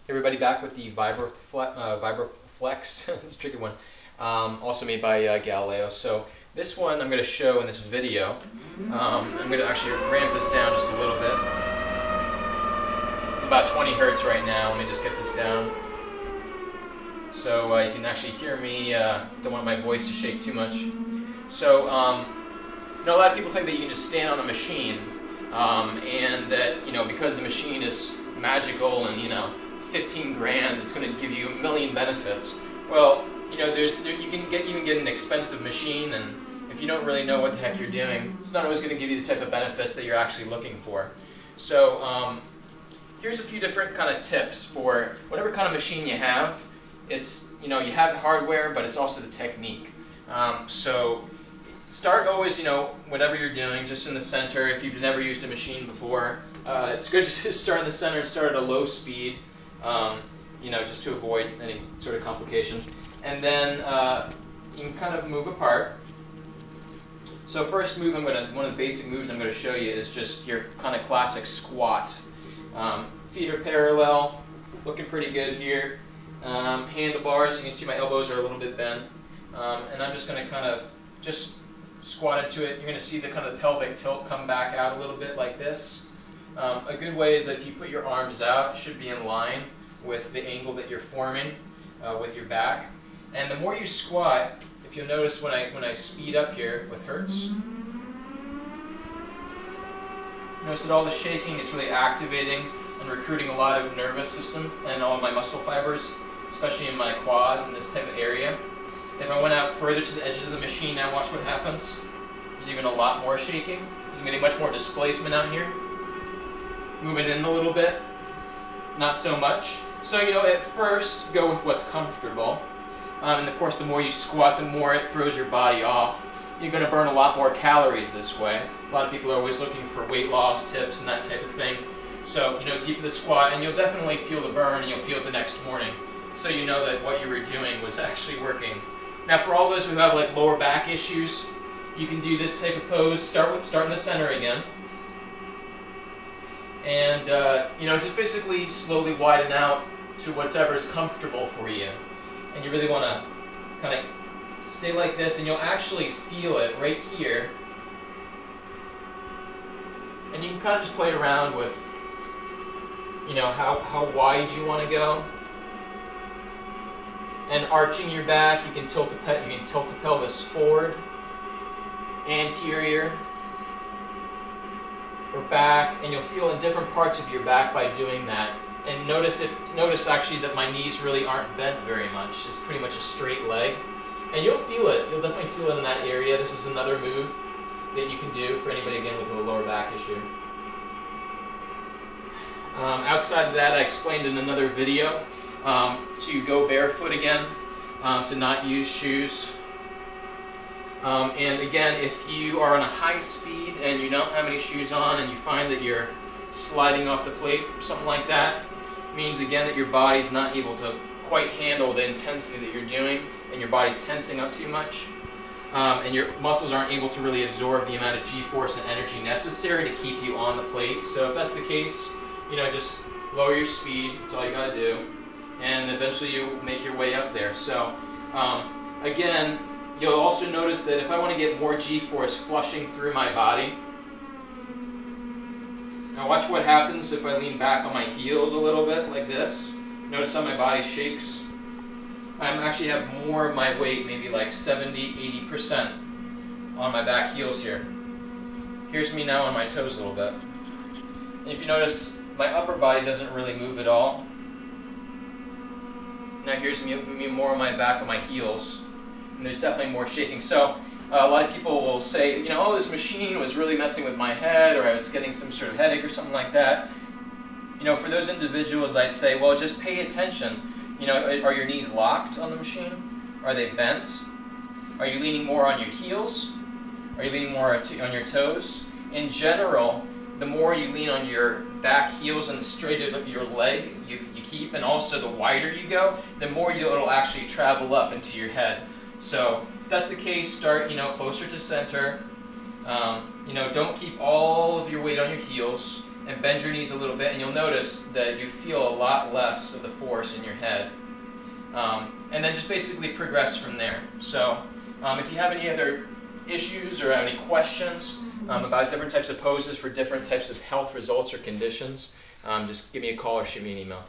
Everybody, back with the VibraFlex. It's a tricky one. Also made by Gallileo. So this one I'm going to show in this video. I'm going to actually ramp this down just a little bit. It's about 20 hertz right now. Let me just get this down. So you can actually hear me. Don't want my voice to shake too much. So a lot of people think that you can just stand on a machine, and that because the machine is magical and it's 15 grand, it's going to give you a million benefits. Well, you can even get an expensive machine, and if you don't really know what the heck you're doing, it's not always going to give you the type of benefits that you're actually looking for. So here's a few different kind of tips for whatever kind of machine you have. It's you have the hardware, but it's also the technique. So start always, whatever you're doing, just in the center. If you've never used a machine before, it's good to just start in the center and start at a low speed, just to avoid any sort of complications. And then you can kind of move apart. So first move, one of the basic moves I'm going to show you is just your kind of classic squat. Feet are parallel, looking pretty good here. Handlebars, you can see my elbows are a little bit bent. And I'm just going to kind of just squat into it. You're going to see the kind of pelvic tilt come back out a little bit like this. A good way is that if you put your arms out, it should be in line with the angle that you're forming with your back. And the more you squat, if you'll notice when I speed up here with hertz, notice that all the shaking, it's really activating and recruiting a lot of nervous system and all of my muscle fibers, especially in my quads and this type of area. If I went out further to the edges of the machine, now watch what happens. There's even a lot more shaking. There's getting much more displacement out here. Moving in a little bit, not so much. So at first go with what's comfortable. And of course the more you squat, the more it throws your body off. You're going to burn a lot more calories this way. A lot of people are always looking for weight loss tips and that type of thing. So deep in the squat, and you'll definitely feel the burn, and you'll feel it the next morning. So you know that what you were doing was actually working. Now for all those who have like lower back issues, you can do this type of pose. Start in the center again. And just basically slowly widen out to whatever is comfortable for you. And you really want to kind of stay like this, and you'll actually feel it right here. And you can kind of just play around with how wide you want to go. And arching your back, you can tilt the pelvis forward, anterior, or back, and you'll feel in different parts of your back by doing that. And notice actually that my knees really aren't bent very much. It's pretty much a straight leg. And you'll feel it. You'll definitely feel it in that area. This is another move that you can do for anybody, again, with a lower back issue. Outside of that, I explained in another video to go barefoot again, to not use shoes. And again, if you are on a high speed and you don't have any shoes on and you find that you're sliding off the plate or something like that, means again that your body's not able to quite handle the intensity that you're doing, and your body's tensing up too much, and your muscles aren't able to really absorb the amount of G-force and energy necessary to keep you on the plate. So if that's the case, just lower your speed. That's all you gotta do, and eventually you'll make your way up there. So again, you'll also notice that if I want to get more G-force flushing through my body, now watch what happens if I lean back on my heels a little bit like this. Notice how my body shakes. I actually have more of my weight, maybe like 70–80% on my back heels here. Here's me now on my toes a little bit. And if you notice, my upper body doesn't really move at all. Now here's me more on my back on my heels. And there's definitely more shaking. So a lot of people will say, oh, this machine was really messing with my head, or I was getting some sort of headache or something like that. For those individuals, I'd say, well, just pay attention. Are your knees locked on the machine? Are they bent? Are you leaning more on your heels? Are you leaning more on your toes? In general, the more you lean on your back heels and the straighter your leg you keep, and also the wider you go, the more it'll actually travel up into your head. So if that's the case, start closer to center. Don't keep all of your weight on your heels. and bend your knees a little bit, and you'll notice that you feel a lot less of the force in your head. And then just basically progress from there. So if you have any other issues or any questions about different types of poses for different types of health results or conditions, just give me a call or shoot me an email.